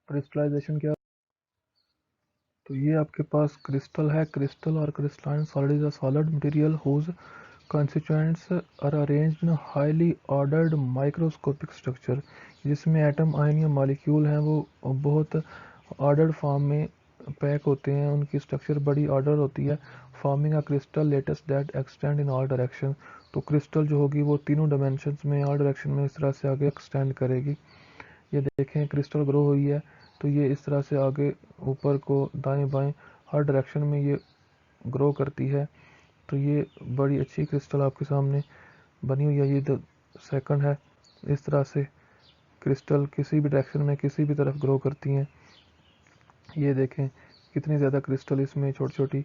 Crystallisation क्या, तो ये आपके पास क्रिस्टल है। क्रिस्टल और crystalline solid is a solid material whose constituents are arranged in a highly ordered microscopic structure, जिसमें एटम आयन या मॉलिक्यूल हैं वो बहुत ऑर्डर्ड फॉर्म में पैक होते हैं, उनकी स्ट्रक्चर बड़ी ऑर्डर होती है। Forming a crystal latest that extend in all direction, तो क्रिस्टल जो होगी वो तीनों डायमेंशंस में ऑल डायरेक्शन में इस तरह से आगे एक्सटेंड करेगी। ये देखें क्रिस्टल ग्रो हुई है तो ये इस तरह से आगे ऊपर को दाएं बाएं हर डायरेक्शन में ये ग्रो करती है। तो ये बड़ी अच्छी क्रिस्टल आपके सामने बनी हुई है। ये सेकंड है, इस तरह से क्रिस्टल किसी भी डायरेक्शन में किसी भी तरफ ग्रो करती हैं। ये देखें कितनी ज़्यादा क्रिस्टल इसमें छोटी छोटी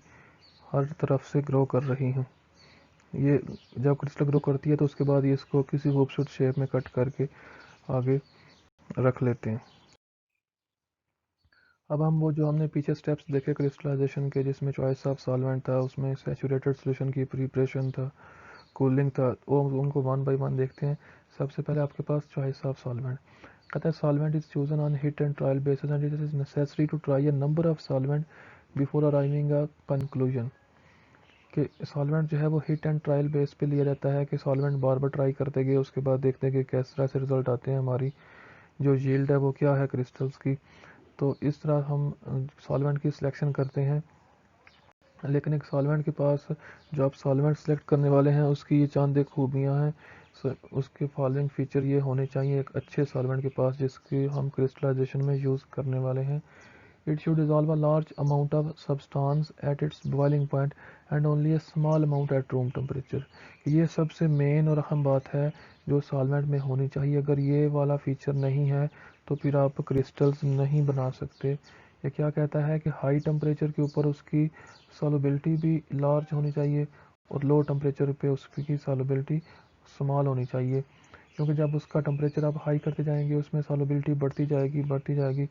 हर तरफ से ग्रो कर रही हैं। ये जब क्रिस्टल ग्रो करती है तो उसके बाद ये इसको किसी खूबसूरत शेप में कट करके आगे रख लेते हैं। अब हम वो जो हमने पीछे स्टेप्स देखे क्रिस्टलाइजेशन के, जिसमें चॉइस ऑफ सॉल्वेंट था, उसमें सैचुरेटेड सॉल्यूशन की प्रिपरेशन था, कूलिंग था, वो उनको वन बाय वन देखते हैं। सबसे पहले आपके पास चॉइस ऑफ सॉल्वेंट। कहता है solvent is chosen on hit and trial basis and it is necessary to try a number of solvent before arriving a conclusion. कि सॉल्वेंट जो है वो हिट एंड ट्रायल बेस पे लिया जाता है कि सॉल्वेंट बार बार ट्राई करते गए, उसके बाद देखते हैं कि किस तरह से रिजल्ट आते हैं, हमारी जो यील्ड है वो क्या है क्रिस्टल्स की। तो इस तरह हम सॉल्वेंट की सिलेक्शन करते हैं। लेकिन एक सॉल्वेंट के पास जो आप सॉल्वेंट सेलेक्ट करने वाले हैं उसकी ये चंद एक खूबियाँ हैं। उसके फॉलोइंग फीचर ये होने चाहिए एक अच्छे सॉल्वेंट के पास जिसकी हम क्रिस्टलाइजेशन में यूज़ करने वाले हैं। It should dissolve a large amount of substance at its boiling point and only a small amount at room temperature. ये सबसे मेन और अहम बात है जो सॉल्वेंट में होनी चाहिए। अगर ये वाला फीचर नहीं है तो फिर आप क्रिस्टल्स नहीं बना सकते। ये क्या कहता है कि हाई टेम्परेचर के ऊपर उसकी सॉल्युबिलिटी भी लार्ज होनी चाहिए और लो टेम्परेचर पे उसकी सॉल्युबिलिटी स्मॉल होनी चाहिए, क्योंकि जब उसका टेम्परेचर आप हाई करते जाएंगे उसमें सॉल्युबिलिटी बढ़ती जाएगी।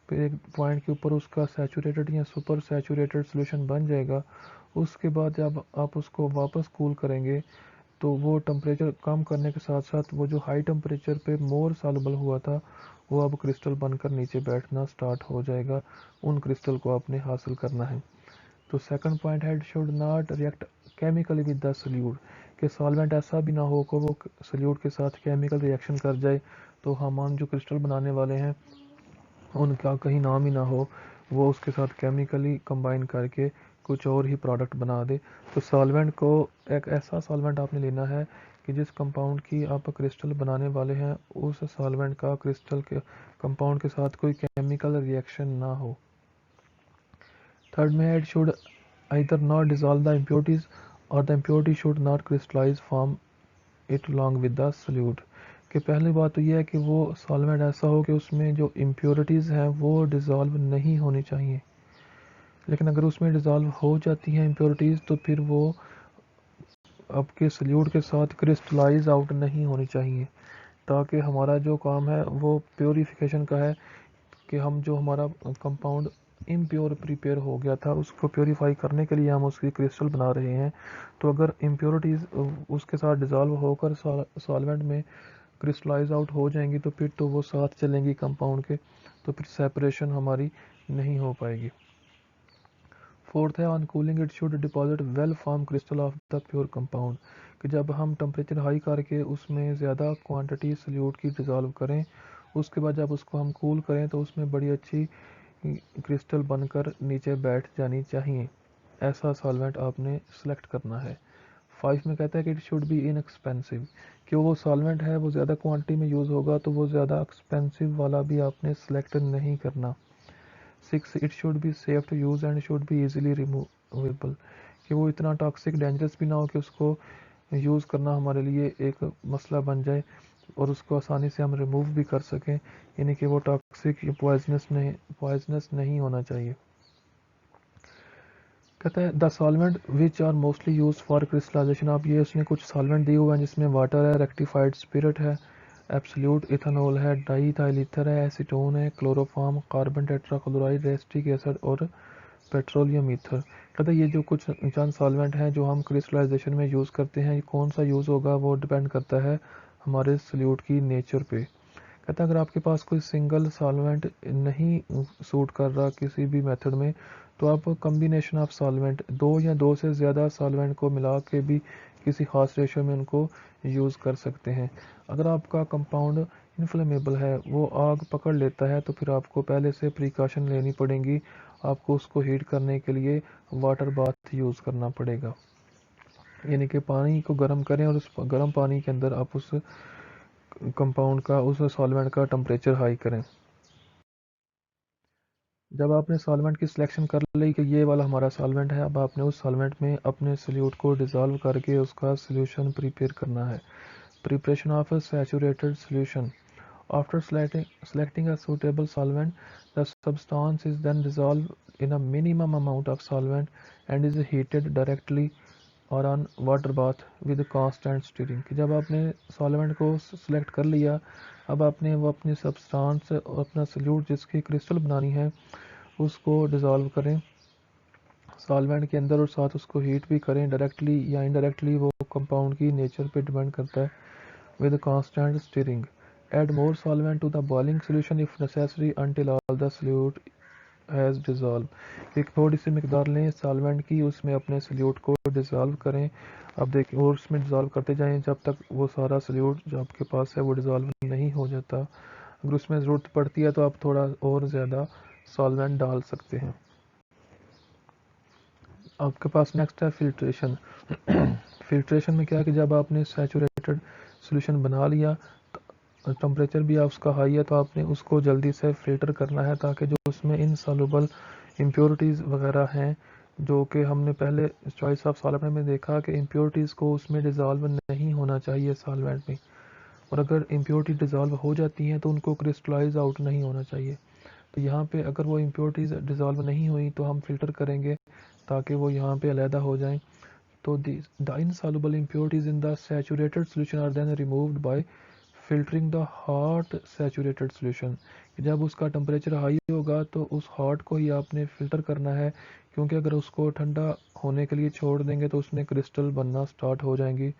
फिर एक पॉइंट के ऊपर उसका सैचुरेटेड या सुपर सैचुरेटेड सॉल्यूशन बन जाएगा। उसके बाद जब आप उसको वापस कूल करेंगे तो वो टेम्परेचर कम करने के साथ साथ वो जो हाई टेम्परेचर पे मोर सॉल्युबल हुआ था वो अब क्रिस्टल बनकर नीचे बैठना स्टार्ट हो जाएगा। उन क्रिस्टल को आपने हासिल करना है। तो सेकंड पॉइंट है, should not react chemically with the solute, कि सॉल्वेंट ऐसा भी ना हो कि वो सॉल्यूट के साथ केमिकल रिएक्शन कर जाए तो हम जो क्रिस्टल बनाने वाले हैं उनका कहीं नाम ही ना हो, वो उसके साथ केमिकली कंबाइन करके कुछ और ही प्रोडक्ट बना दे। तो सॉल्वेंट को एक ऐसा सॉल्वेंट आपने लेना है कि जिस कंपाउंड की आप क्रिस्टल बनाने वाले हैं उस सॉल्वेंट का क्रिस्टल के कंपाउंड के साथ कोई केमिकल रिएक्शन ना हो। थर्ड में it should either not dissolve the impurities or the impurity should not crystallize form it along with the solute। कि पहली बात तो यह है कि वो सॉल्वेंट ऐसा हो कि उसमें जो इम्प्योरिटीज़ हैं वो डिज़ोल्व नहीं होनी चाहिए। लेकिन अगर उसमें डिज़ोल्व हो जाती हैं इम्प्योरिटीज़ तो फिर वो आपके सल्यूट के साथ क्रिस्टलाइज आउट नहीं होनी चाहिए, ताकि हमारा जो काम है वो प्योरीफिकेशन का है कि हम जो हमारा कंपाउंड इम्प्योर प्रिपेयर हो गया था उसको प्योरीफाई करने के लिए हम उसकी क्रिस्टल बना रहे हैं। तो अगर इम्प्योरिटीज़ उसके साथ डिज़ोल्व होकर सॉल्वेंट में क्रिस्टलाइज आउट हो जाएंगी तो फिर तो वो साथ चलेंगी कंपाउंड के, तो फिर सेपरेशन हमारी नहीं हो पाएगी। फोर्थ है, on cooling it should deposit well form crystal of the pure compound, कि जब हम टेम्परेचर हाई करके उसमें ज़्यादा क्वांटिटी सल्यूट की डिज़ोल्व करें उसके बाद जब उसको हम कूल करें तो उसमें बड़ी अच्छी क्रिस्टल बनकर नीचे बैठ जानी चाहिए। ऐसा सॉल्वेंट आपने सेलेक्ट करना है। 5 में कहता है कि इट शुड बी इनएक्सपेंसिव, कि वो सॉल्वेंट है वो ज़्यादा क्वांटिटी में यूज़ होगा तो वो ज़्यादा एक्सपेंसिव वाला भी आपने सेलेक्ट नहीं करना। 6 it should be safe to use and should be easily removable, कि वो इतना टॉक्सिक डेंजरस भी ना हो कि उसको यूज़ करना हमारे लिए एक मसला बन जाए और उसको आसानी से हम रिमूव भी कर सकें, यानी कि वो टॉक्सिक या पॉइजनस नहीं होना चाहिए। कहता है the solvent which are mostly use for crystallization, आप ये उसने कुछ सॉल्वेंट दिए हुए हैं जिसमें वाटर है, रेक्टिफाइड स्पिरिट है, एब्सोल्यूट इथेनॉल है, डाईइथाइल ईथर है, एसीटोन है, chloroform, carbon tetrachloride, acetic acid और पेट्रोलियम ईथर। कहता है ये जो कुछ चंद सॉल्वेंट हैं जो हम क्रिस्टलाइजेशन में यूज़ करते हैं, कौन सा यूज़ होगा वो डिपेंड करता है हमारे सल्यूट की नेचर पे। कहता है अगर आपके पास कोई सिंगल सॉल्वेंट नहीं सूट कर रहा किसी भी मेथड में, तो आप कम्बिनेशन ऑफ सॉल्वेंट, दो या दो से ज़्यादा सॉल्वेंट को मिला के भी किसी ख़ास रेशो में उनको यूज़ कर सकते हैं। अगर आपका कंपाउंड इन्फ्लेमेबल है, वो आग पकड़ लेता है, तो फिर आपको पहले से प्रिकॉशन लेनी पड़ेगी। आपको उसको हीट करने के लिए वाटर बाथ यूज़ करना पड़ेगा, यानी कि पानी को गर्म करें और उस गर्म पानी के अंदर आप उस कंपाउंड का, उस सॉल्वेंट का टेम्परेचर हाई करें। जब आपने सॉल्वेंट की सिलेक्शन कर ली कि ये वाला हमारा सॉल्वेंट है, अब आपने उस सॉल्वेंट में अपने सोल्यूट को डिज़ोल्व करके उसका सोल्यूशन प्रिपेयर करना है। Preparation of a saturated solution. After selecting a suitable solvent, the substance is then dissolved in a minimum amount of solvent and is heated directly और on water bath with constant steering. कि जब आपने solvent को select कर लिया, अब आपने वो अपनी सब्सटेंस और अपना सल्यूट जिसकी क्रिस्टल बनानी है उसको डिज़ोल्व करें सॉल्वेंट के अंदर और साथ उसको हीट भी करें। डायरेक्टली या इनडायरेक्टली वो कंपाउंड की नेचर पे डिपेंड करता है। With constant stirring, add more solvent to the boiling solution if necessary until all the solute has dissolve. एक थोड़ी सी मकदार लें सॉल्वेंट की, उसमें अपने सल्यूट को डिज़ोल्व करें। अब देखिए, और उसमें डिज़ोल्व करते जाएं जब तक वो सारा सल्यूट जो आपके पास है वो डिज़ोल्व नहीं हो जाता। अगर उसमें ज़रूरत पड़ती है तो आप थोड़ा और ज़्यादा सॉल्वेंट डाल सकते हैं। आपके पास नेक्स्ट है फिल्ट्रेशन। फिल्ट्रेशन में क्या है कि जब आपने सैचुरेटेड सोल्यूशन बना लिया, टेम्परेचर भी आप उसका हाई है, तो आपने उसको जल्दी से फ़िल्टर करना है ताकि जो उसमें इनसॉल्युबल इम्प्योरिटीज़ वगैरह हैं, जो कि हमने पहले चॉइस ऑफ सॉल्वेंट में देखा कि इम्प्योरिटीज़ को उसमें डिज़ोल्व नहीं होना चाहिए सॉल्वेंट में, और अगर इम्प्योरिटी डिज़ोल्व हो जाती हैं तो उनको क्रिस्टलाइज आउट नहीं होना चाहिए। तो यहाँ पे अगर वो इम्प्योरिटीज़ डिज़ोल्व नहीं हुई तो हम फ़िल्टर करेंगे ताकि वो यहाँ पे अलहदा हो जाएं। तो the insoluble impurities in the saturated solution are then removed by filtering the hot saturated solution. जब उसका टेम्परेचर हाई होगा तो उस हॉट को ही आपने फ़िल्टर करना है, क्योंकि अगर उसको ठंडा होने के लिए छोड़ देंगे तो उसमें क्रिस्टल बनना स्टार्ट हो जाएंगी,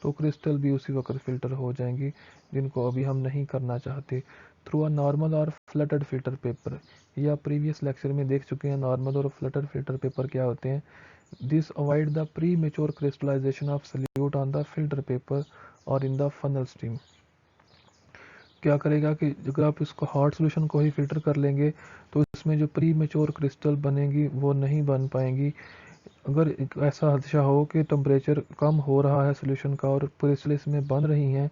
तो क्रिस्टल भी उसी वक्त फ़िल्टर हो जाएंगी, जिनको अभी हम नहीं करना चाहते। थ्रू अ नॉर्मल और फ्लटेड फ़िल्टर पेपर, ये आप प्रीवियस लेक्चर में देख चुके हैं नॉर्मल और फ्लटेड फ़िल्टर पेपर क्या होते हैं। This avoid the premature crystallization of solute on the filter paper और इन द फनल स्टीम। क्या करेगा कि अगर आप इसको हार्ड सोल्यूशन को ही फिल्टर कर लेंगे तो इसमें जो प्री मेच्योर क्रिस्टल बनेगी वो नहीं बन पाएंगी। अगर ऐसा हादसा हो कि टेम्परेचर कम हो रहा है सोल्यूशन का और क्रिस्टल इसमें बन रही हैं,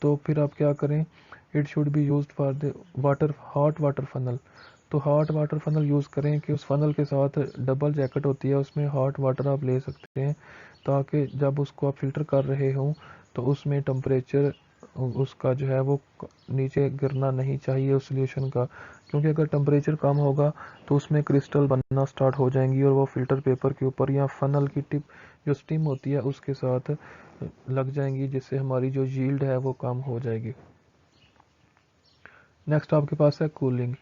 तो फिर आप क्या करें, it should be used for the water hot water funnel. तो हॉट वाटर फनल यूज़ करें कि उस फनल के साथ डबल जैकेट होती है, उसमें हॉट वाटर आप ले सकते हैं ताकि जब उसको आप फिल्टर कर रहे हों तो उसमें टेम्परेचर उसका जो है वो नीचे गिरना नहीं चाहिए उस सोल्यूशन का, क्योंकि अगर टेम्परेचर कम होगा तो उसमें क्रिस्टल बनना स्टार्ट हो जाएंगी और वो फिल्टर पेपर के ऊपर या फनल की टिप जो स्टीम होती है उसके साथ लग जाएंगी, जिससे हमारी जो यील्ड है वो कम हो जाएगी। नेक्स्ट आपके पास है कूलिंग।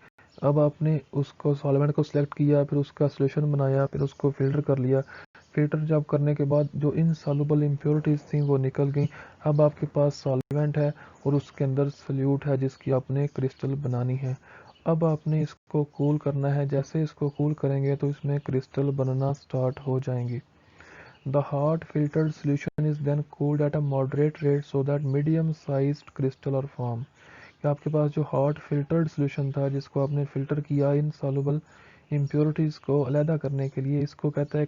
अब आपने उसको सॉल्वेंट को सिलेक्ट किया, फिर उसका सोल्यूशन बनाया, फिर उसको फिल्टर कर लिया। फिल्टर जब करने के बाद जो इनसॉल्युबल इम्प्योरिटीज़ थी वो निकल गई। अब आपके पास सॉल्वेंट है और उसके अंदर सल्यूट है जिसकी आपने क्रिस्टल बनानी है। अब आपने इसको कूल करना है। जैसे इसको कूल करेंगे तो इसमें क्रिस्टल बनना स्टार्ट हो जाएंगी। The hot filtered solution is then cooled at a moderate rate so that medium-sized crystal are formed। कि आपके पास जो हॉट फिल्टर्ड सोल्यूशन था जिसको आपने फ़िल्टर किया इन सॉल्युबल इम्प्योरिटीज़ को अलहदा करने के लिए, इसको कहता है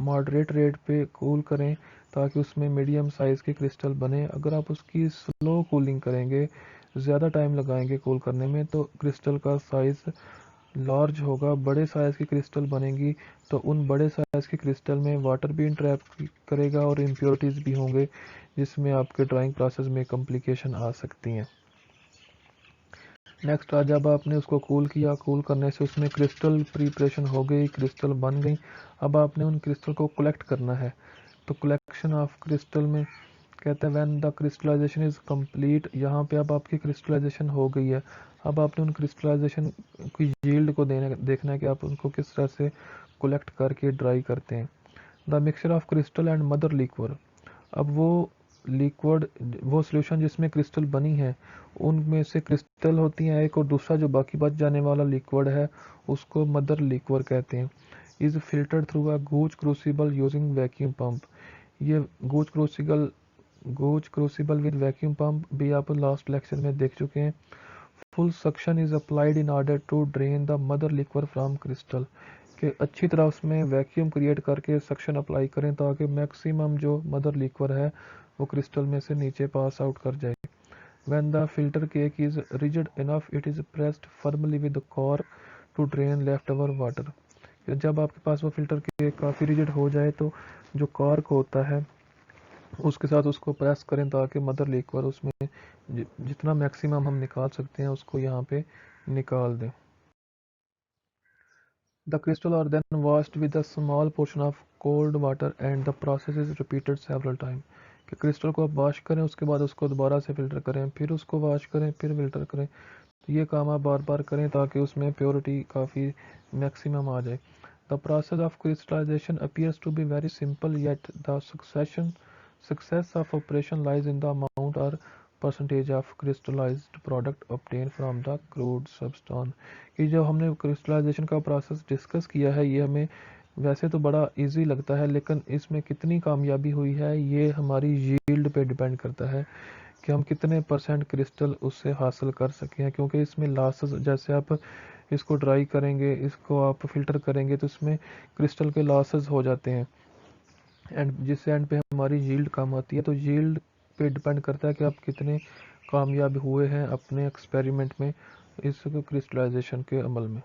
मॉडरेट रेट पे कूल करें ताकि उसमें मीडियम साइज़ के क्रिस्टल बने। अगर आप उसकी स्लो कूलिंग करेंगे, ज़्यादा टाइम लगाएंगे कूल करने में, तो क्रिस्टल का साइज़ लार्ज होगा, बड़े साइज़ की क्रिस्टल बनेंगी। तो उन बड़े साइज़ के क्रिस्टल में वाटर भी इंट्रैप करेगा और इम्प्योरिटीज़ भी होंगे, जिसमें आपके ड्राइंग प्रोसेस में कॉम्प्लिकेशन आ सकती हैं। नेक्स्ट आज जब आपने उसको कूल किया, कूल करने से उसमें क्रिस्टल प्रिपरेशन हो गई, क्रिस्टल बन गई। अब आपने उन क्रिस्टल को कलेक्ट करना है। तो कलेक्शन ऑफ क्रिस्टल में कहते हैं when the crystallization is complete. यहाँ पे अब आपकी क्रिस्टलाइजेशन हो गई है। अब आपने उन क्रिस्टलाइजेशन की यील्ड को देखना है कि आप उनको किस तरह से कलेक्ट करके ड्राई करते हैं। The mixture of crystal and mother liquor. अब वो लिक्विड, वो सॉल्यूशन जिसमें क्रिस्टल बनी है उनमें से क्रिस्टल होती हैं एक, और दूसरा जो बाकी बच जाने वाला लिक्विड है उसको मदर लिक्विड कहते हैं। Is filtered through a Gooch crucible using vacuum pump. ये Gooch crucible with vacuum pump भी आप लास्ट लेक्चर में देख चुके हैं। Full suction is applied in order to drain the mother liquid from crystal, कि अच्छी तरह उसमें वैक्यूम क्रिएट करके सक्शन अप्लाई करें ताकि मैक्सिमम जो मदर लिक्विड है वो क्रिस्टल में से नीचे पास आउट कर जाए। When the filter cake is rigid enough, it is pressed firmly with the cork to drain leftover water. जब आपके पास वो फिल्टर केक काफ़ी रिजिड हो जाए तो जो कॉर्क होता है उसके साथ उसको प्रेस करें ताकि मदर लिक्विड उसमें जितना मैक्सिमम हम निकाल सकते हैं उसको यहाँ पे निकाल दें। The crystals are then washed with a small portion of cold water and the process is repeated several times। कि क्रिस्टल को आप वॉश करें, उसके बाद उसको दोबारा से फ़िल्टर करें, फिर उसको वॉश करें, फिर फ़िल्टर करें। तो ये काम आप बार बार करें ताकि उसमें प्योरिटी काफ़ी मैक्सिमम आ जाए। The process of crystallization appears to be very simple yet the success of operation lies in the amount और percentage of crystallized product obtain from the crude substance. कि जब हमने क्रिस्टलाइजेशन का प्रोसेस डिस्कस किया है ये हमें वैसे तो बड़ा इजी लगता है, लेकिन इसमें कितनी कामयाबी हुई है ये हमारी यील्ड पे डिपेंड करता है कि हम कितने परसेंट क्रिस्टल उससे हासिल कर सके हैं। क्योंकि इसमें लॉसेस, जैसे आप इसको ड्राई करेंगे, इसको आप फिल्टर करेंगे तो इसमें क्रिस्टल के लॉसेस हो जाते हैं एंड जिससे एंड पे हमारी यील्ड कम आती है। तो यील्ड पे डिपेंड करता है कि आप कितने कामयाब हुए हैं अपने एक्सपेरिमेंट में इस क्रिस्टलाइजेशन के अमल में।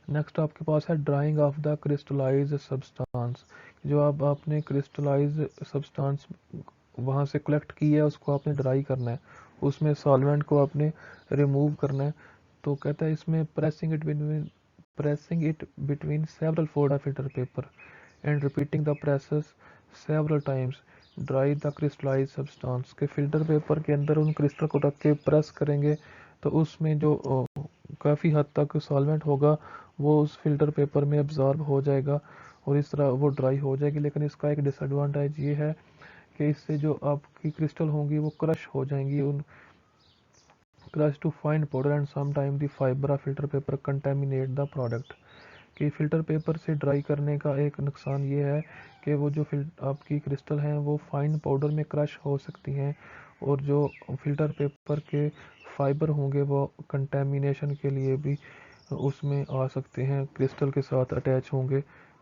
नेक्स्ट आपके पास है drawing of the crystallize substance. जो आपने क्रिस्टलाइज सब्सटेंस वहाँ से कलेक्ट की है उसको आपने ड्राई करना है, उसमें सॉल्वेंट को आपने रिमूव करना है। तो कहता है इसमें pressing it between several fold of filter paper and repeating the presses several times dry the crystallize substance. के फिल्टर पेपर के अंदर उन क्रिस्टल को रख के प्रेस करेंगे तो उसमें जो काफ़ी हद तक सॉल्वेंट होगा वो उस फिल्टर पेपर में एब्जॉर्ब हो जाएगा और इस तरह वो ड्राई हो जाएगी। लेकिन इसका एक डिसएडवांटेज ये है कि इससे जो आपकी क्रिस्टल होंगी वो क्रश हो जाएंगी, उन crush to fine powder and some time the fiber of filter paper contaminate the product. कि फ़िल्टर पेपर से ड्राई करने का एक नुकसान ये है कि वो जो आपकी क्रिस्टल हैं वो फाइन पाउडर में क्रश हो सकती हैं और जो फ़िल्टर पेपर के फाइबर होंगे वो कंटेमिनेशन के लिए भी उसमें आ सकते हैं, क्रिस्टल के साथ अटैच होंगे,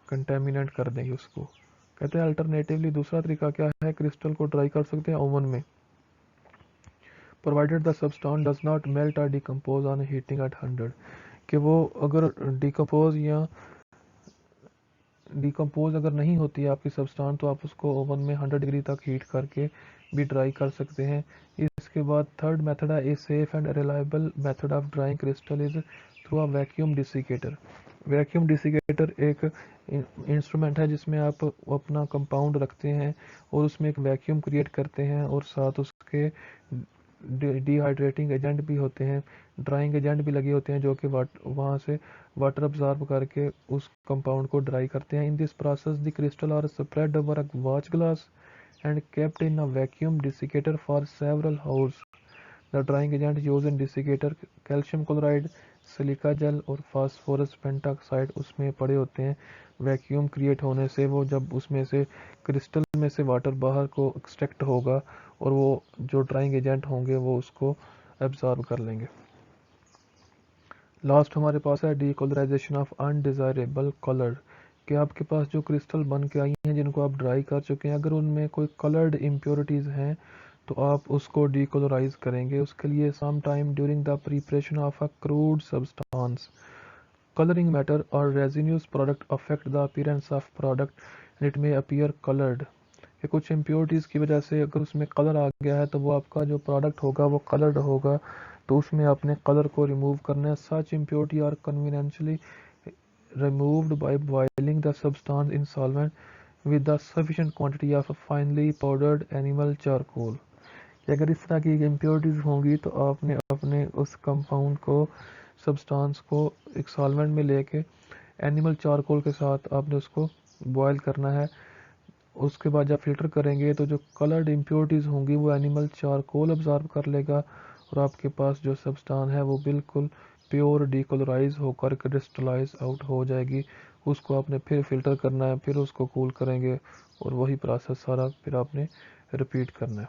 कंटेमिनेट कर देंगे उसको। कहते हैं अल्टरनेटिवली दूसरा तरीका क्या है, क्रिस्टल को ड्राई कर सकते हैं ओवन में, provided the substance does not melt और डिकम्पोज ऑन हीटिंग एट 100। कि वो अगर डिकम्पोज अगर नहीं होती है आपकी सब्सटेंस तो आप उसको ओवन में 100 डिग्री तक हीट करके भी ड्राई कर सकते हैं। इसके बाद थर्ड मेथड है a safe and reliable method of drying crystal is through a vacuum desiccator. Vacuum desiccator एक इंस्ट्रूमेंट है जिसमें आप अपना कंपाउंड रखते हैं और उसमें एक वैक्यूम क्रिएट करते हैं और साथ उसके डिहाइड्रेटिंग एजेंट भी होते हैं, ड्राइंग एजेंट भी लगे होते हैं जो कि वहाँ से वाटर अब्जॉर्ब करके उस कंपाउंड को ड्राई करते हैं। In this process the crystal are spread over a watch glass and kept in a vacuum desiccator for several hours. The drying agent use in desiccator calcium chloride, silica gel और phosphorus pentoxide उसमें पड़े होते हैं। Vacuum create होने से वो जब उसमें से क्रिस्टल में से वाटर बाहर को एक्सट्रैक्ट होगा और वो जो ड्राइंग एजेंट होंगे वो उसको एब्जॉर्ब कर लेंगे। लास्ट हमारे पास है डीकलराइजेशन ऑफ अनडिज़ायरेबल कलर। कि आपके पास जो क्रिस्टल बन के आई हैं जिनको आप ड्राई कर चुके हैं, अगर उनमें कोई कलर्ड इम्प्योरिटीज़ हैं तो आप उसको डीकलराइज करेंगे। उसके लिए some time during the preparation of a crude substance coloring matter or resinous product affect the appearance of product and it may appear colored। कि कुछ इम्प्योरिटीज़ की वजह से अगर उसमें कलर आ गया है तो वो आपका जो प्रोडक्ट होगा वो कलर्ड होगा, तो उसमें आपने कलर को रिमूव करना है। Such impurity are conveniently removed by boiling the substance in solvent with the sufficient quantity of finely powdered animal charcoal। अगर इस तरह की इम्प्योरिटीज़ होंगी तो आपने अपने उस कंपाउंड को, सब्सटेंस को एक सॉल्वेंट में लेके एनिमल चारकोल के साथ आपने उसको बॉयल करना है उसके बाद जब फ़िल्टर करेंगे तो जो कलर्ड इम्प्योरिटीज़ होंगी वो एनिमल चारकोल अब्ज़ॉर्ब कर लेगा और आपके पास जो सब्सटेंस है वो बिल्कुल प्योर डीकलराइज होकर क्रिस्टलाइज आउट हो जाएगी। उसको आपने फिर फ़िल्टर करना है, फिर उसको कूल करेंगे और वही प्रोसेस सारा फिर आपने रिपीट करना है।